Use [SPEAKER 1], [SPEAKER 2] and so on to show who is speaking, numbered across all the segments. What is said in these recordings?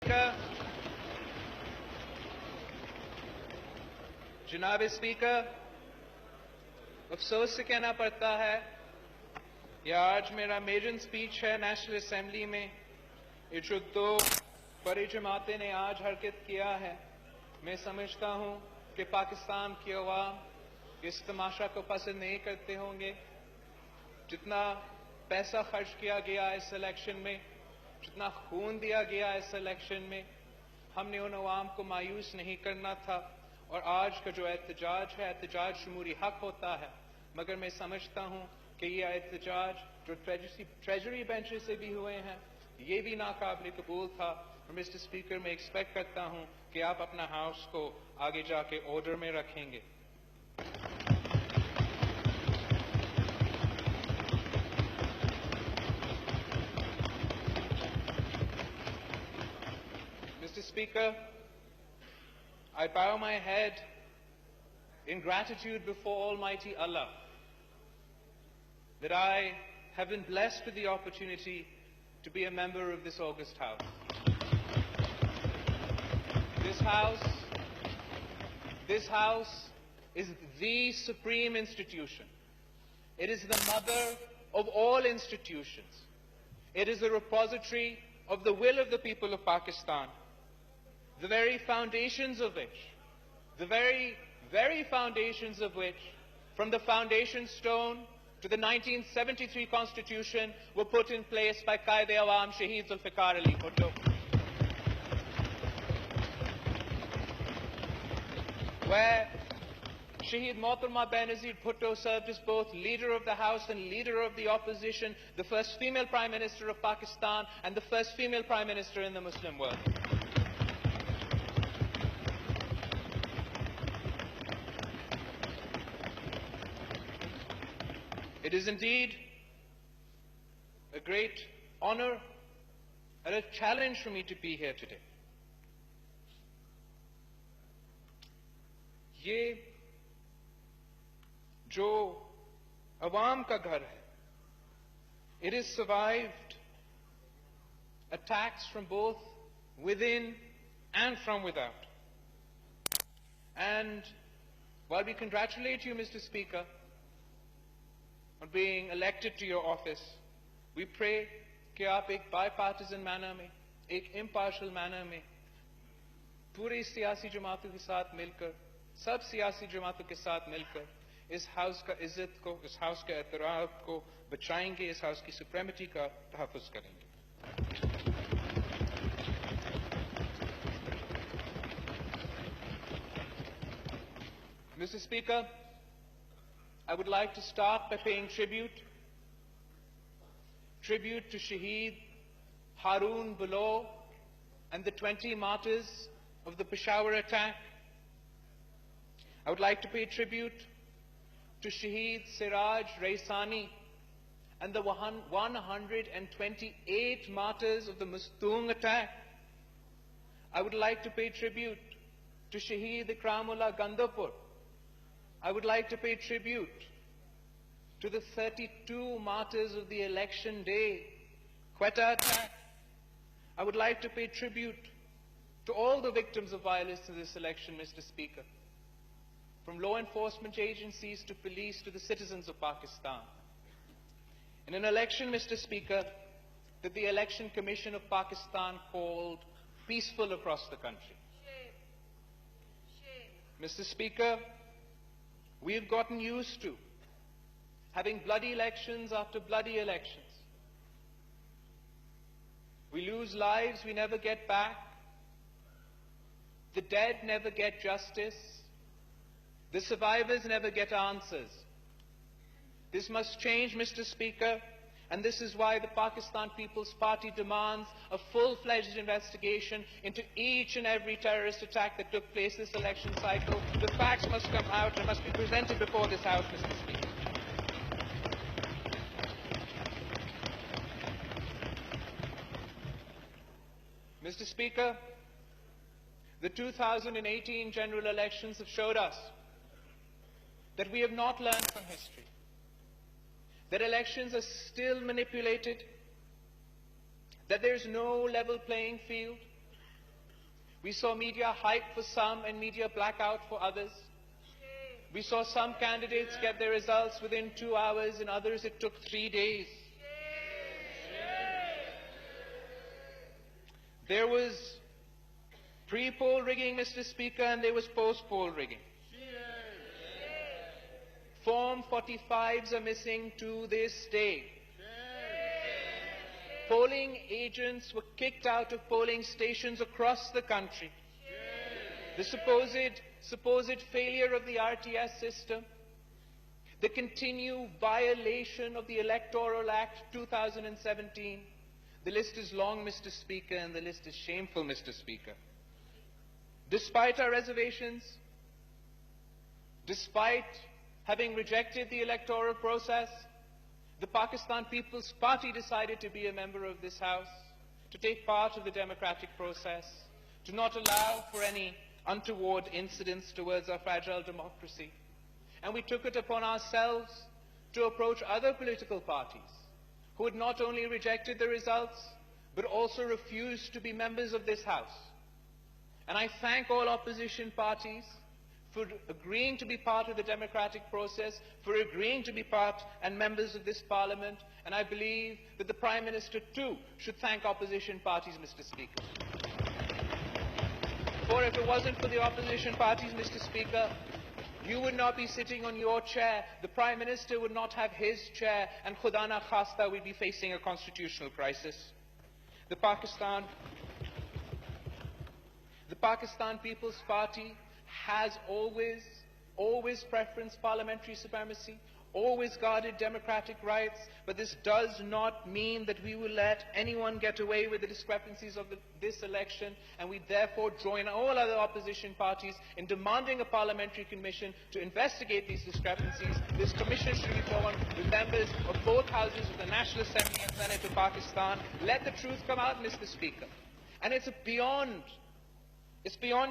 [SPEAKER 1] Speaker, जनाब speaker, अफसोस से कहना पड़ता है कि आज मेरा मेजन स्पीच है नेशनल असेंबली में। ये जो दो बड़ी जमातें ने आज हरकत किया है, मैं समझता हूं कि पाकिस्तान की अवाम इस तमाशा को पसंद नहीं करते होंगे। जितना पैसा खर्च किया गया इस इलेक्शन में, जितना खून दिया गया इस इलेक्शन में, हमने उन अवाम को मायूस नहीं करना था। और आज का जो एहतजाज है, एहतजाज शमूरी हक होता है, मगर मैं समझता हूं कि ये एहतजाज जो ट्रेजरी बेंचेस से भी हुए हैं, ये भी नाकाबिल कबूल था। और मिस्टर स्पीकर, मैं एक्सपेक्ट करता हूं कि आप अपना हाउस को आगे जाके ऑर्डर में रखेंगे। Mr. Speaker, I bow my head in gratitude before Almighty Allah that I have been blessed with the opportunity to be a member of this august House. This House is the supreme institution. It is the mother of all institutions. It is the repository of the will of the people of Pakistan, the very foundations of which, from the foundation stone to the 1973 Constitution, were put in place by Qaid-e-Awam Shaheed Zulfikar Ali Bhutto, where Shaheed Mohtarma Benazir Bhutto served as both leader of the House and leader of the opposition, the first female Prime Minister of Pakistan and the first female Prime Minister in the Muslim world. It is indeed a great honor and a challenge for me to be here today. ये जो अवाम का घर है, it has survived attacks from both within and from without. And while we congratulate you, Mr. Speaker, on being elected to your office, we pray कि आप एक bipartisan manner में, एक impartial manner में, पूरी सियासी जमातों के साथ मिलकर, सब सियासी जमातों के साथ मिलकर इस हाउस का इज्जत को, इस हाउस के एहतराम को बचाएंगे, इस हाउस की सुप्रीमेटी का तहफ़्फ़ुज़ करेंगे। Mr. Speaker, I would like to start by paying tribute to Shaheed Haroon Bilawal and the 20 martyrs of the Peshawar attack. I would like to pay tribute to Shaheed Siraj Raisani and the 128 martyrs of the Mustung attack. I would like to pay tribute to Shaheed Ikramullah Gandapur. I would like to pay tribute to the 32 martyrs of the election day, Quetta attack. I would like to pay tribute to all the victims of violence in this election, Mr. Speaker, from law enforcement agencies to police to the citizens of Pakistan. In an election, Mr. Speaker, that the Election Commission of Pakistan called peaceful across the country. Mr. Speaker, we have gotten used to having bloody elections after bloody elections. We lose lives we never get back. The dead never get justice. The survivors never get answers. This must change, Mr. Speaker, and this is why the Pakistan People's Party demands a full-fledged investigation into each and every terrorist attack that took place this election cycle. The facts must come out and must be presented before this House, Mr. Speaker. Mr. Speaker, the 2018 general elections have showed us that we have not learned from history, that elections are still manipulated, that there is no level playing field, We saw media hype for some and media blackout for others. We saw some candidates get their results within 2 hours, and others it took 3 days. There was pre-poll rigging, Mr. Speaker, and there was post-poll rigging. Form 45s are missing to this day. Polling agents were kicked out of polling stations across the country. The supposed failure of the RTS system, the continued violation of the Electoral Act 2017. The list is long, Mr. Speaker, and the list is shameful, Mr. Speaker. Despite our reservations, despite having rejected the electoral process, the Pakistan People's Party decided to be a member of this House, to take part of the democratic process, to not allow for any untoward incidents towards our fragile democracy. And we took it upon ourselves to approach other political parties who had not only rejected the results, but also refused to be members of this House. And I thank all opposition parties for agreeing to be part of the democratic process, for agreeing to be part and members of this Parliament, and I believe that the Prime Minister too should thank opposition parties, Mr. Speaker. For if it wasn't for the opposition parties, Mr. Speaker, you would not be sitting on your chair, the Prime Minister would not have his chair, and Khuda na khasta we'd be facing a constitutional crisis. The Pakistan People's Party has always preferenced parliamentary supremacy, always guarded democratic rights, but this does not mean that we will let anyone get away with the discrepancies of this election, and we therefore join all other opposition parties in demanding a parliamentary commission to investigate these discrepancies. This commission should be formed with members of both houses of the National Assembly and Senate of Pakistan. Let the truth come out, Mr. Speaker. And it's beyond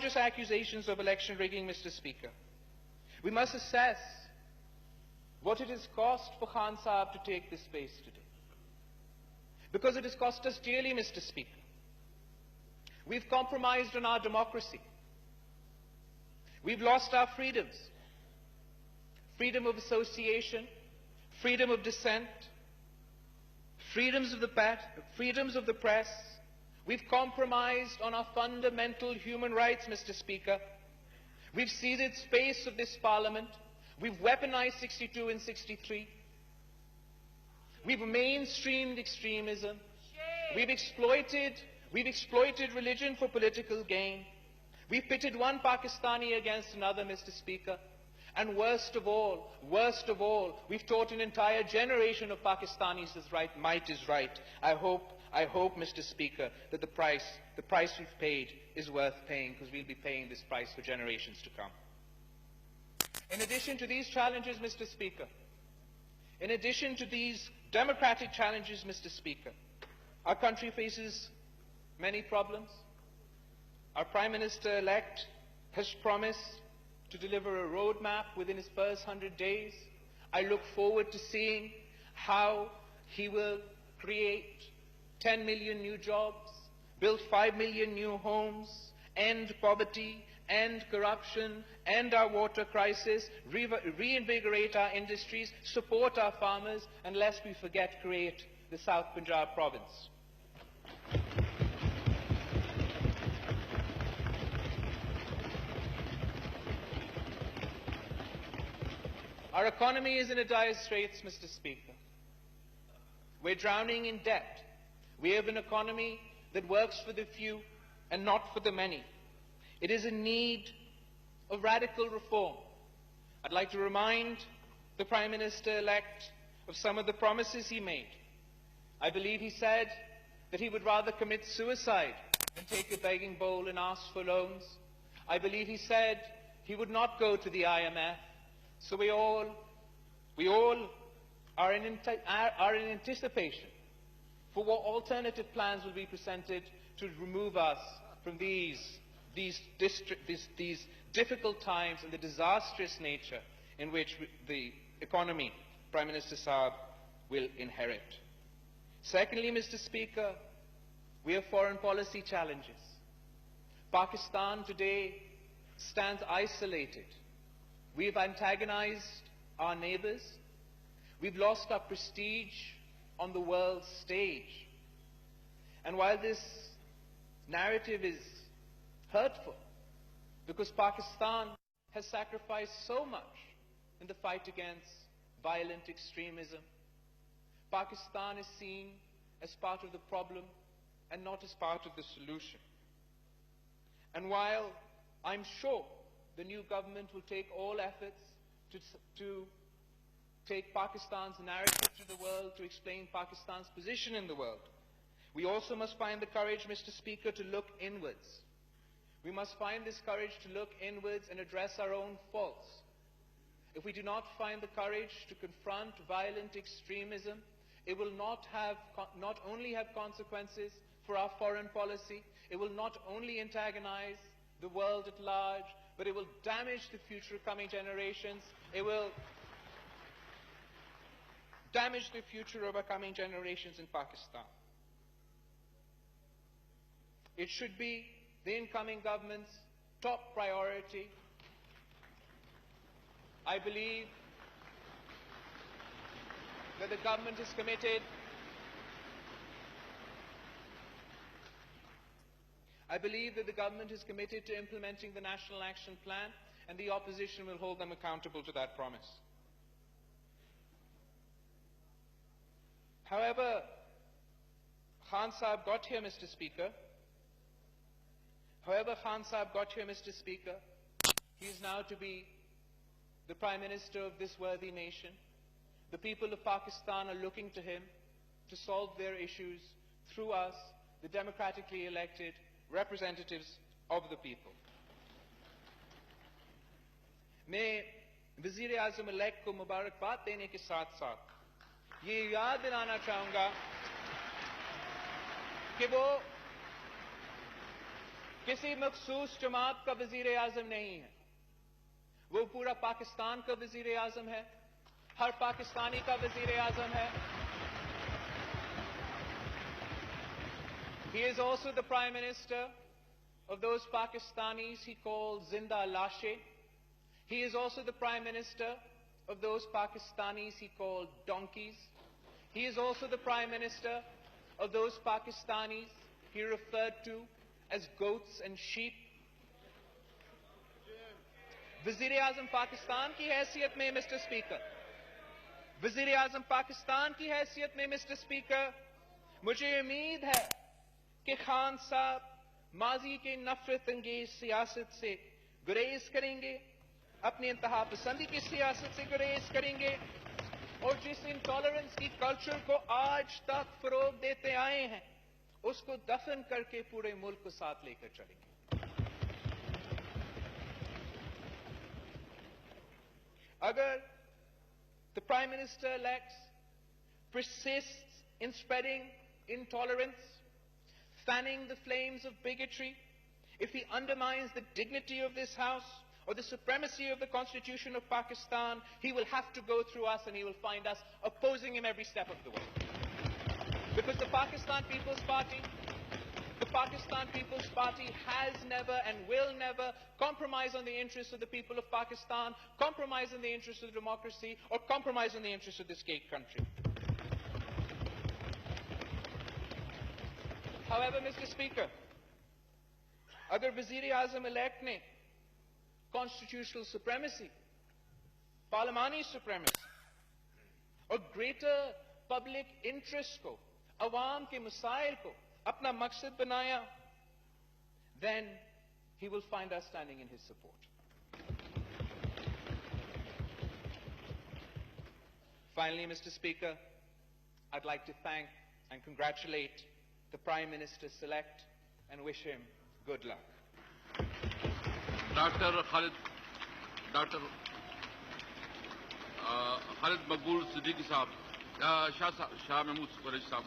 [SPEAKER 1] just accusations of election rigging, Mr. Speaker. We must assess what it has cost for Khan Sahib to take this space today. Because it has cost us dearly, Mr. Speaker. We've compromised on our democracy. We've lost our freedoms. Freedom of association, freedom of dissent, freedoms of the press. We've compromised on our fundamental human rights, Mr. Speaker. We've ceded space of this Parliament. We've weaponized 62 and 63. We've mainstreamed extremism. We've exploited religion for political gain. We've pitted one Pakistani against another, Mr. Speaker. And worst of all, we've taught an entire generation of Pakistanis that might is right. I hope, Mr. Speaker, that the price we've paid is worth paying, because we'll be paying this price for generations to come. In addition to these challenges, Mr. Speaker, in addition to these democratic challenges, Mr. Speaker, our country faces many problems. Our Prime Minister-elect has promised to deliver a roadmap within his first 100 days. I look forward to seeing how he will create 10 million new jobs, build 5 million new homes, end poverty, end corruption, end our water crisis, reinvigorate our industries, support our farmers, and lest we forget, create the South Punjab province. Our economy is in a dire straits, Mr. Speaker. We're drowning in debt. We have an economy that works for the few and not for the many. It is in need of radical reform. I'd like to remind the Prime Minister-elect of some of the promises he made. I believe he said that he would rather commit suicide than take a begging bowl and ask for loans. I believe he said he would not go to the IMF. So we all are in anticipation for what alternative plans will be presented to remove us from these difficult times and the disastrous nature in which the economy Prime Minister Saab will inherit. Secondly, Mr. Speaker, we have foreign policy challenges. Pakistan today stands isolated. We've antagonized our neighbors. We've lost our prestige on the world stage. And while this narrative is hurtful, because Pakistan has sacrificed so much in the fight against violent extremism, Pakistan is seen as part of the problem and not as part of the solution. And while I'm sure the new government will take all efforts to take Pakistan's narrative to the world, to explain Pakistan's position in the world, we also must find the courage, Mr. Speaker, to look inwards. We must find this courage to look inwards and address our own faults. If we do not find the courage to confront violent extremism, it will not only have consequences for our foreign policy, it will not only antagonize the world at large, but it will damage the future coming generations. It will damage the future of our coming generations in Pakistan. It should be the incoming government's top priority. I believe that the government is committed. I believe that the government is committed to implementing the National Action Plan, and the opposition will hold them accountable to that promise. However, Khan Sahib got here, Mr. Speaker. He is now to be the Prime Minister of this worthy nation. The people of Pakistan are looking to him to solve their issues through us, the democratically elected representatives of the people. मैं वज़ीर आज़म elect को मुबारकबाद देने के साथ साथ ये याद दिलाना चाहूँगा कि वो किसी मखसूस जमात का वज़ीर आज़म नहीं है, वो पूरा पाकिस्तान का वज़ीर आज़म है, हर पाकिस्तानी का वज़ीर आज़म है. He is also the Prime Minister of those Pakistanis he calls Zinda Lashe. He is also the Prime Minister of those Pakistanis he called donkeys. He is also the Prime Minister of those Pakistanis he referred to as goats and sheep. Wazir-e-Azam Pakistan ki haysiyat mein, Mr. Speaker, Wazir-e-Azam Pakistan ki haysiyat mein, Mr. Speaker, मुझे उम्मीद है कि खान साहब माजी के नफरत अंगेज सियासत से गुरेज करेंगे, अपनी इंतहा पसंदी की सियासत से गुरेज करेंगे और जिस इंटॉलरेंस की कल्चर को आज तक फरोग देते आए हैं उसको दफन करके पूरे मुल्क को साथ लेकर चलेंगे. Agar the Prime Minister-elect persists in spreading intolerance, fanning the flames of bigotry, if he undermines the dignity of this House or the supremacy of the Constitution of Pakistan, he will have to go through us and he will find us opposing him every step of the way. Because the Pakistan People's Party has never and will never compromise on the interests of the people of Pakistan, compromise on the interests of democracy, or compromise on the interests of this great country. However, Mr. Speaker, agar Wazir-e-Azam elect ne constitutional supremacy, parliamentary supremacy, or greater public interest ko, awam ke masail ko apna maqsad banaya, then he will find us standing in his support. Finally, Mr. Speaker, I'd like to thank and congratulate the Prime Minister-select and wish him good luck.
[SPEAKER 2] Dr. Khalid Maqbool Siddiqui Sahab, Shah Mahmood Qureshi Sahab.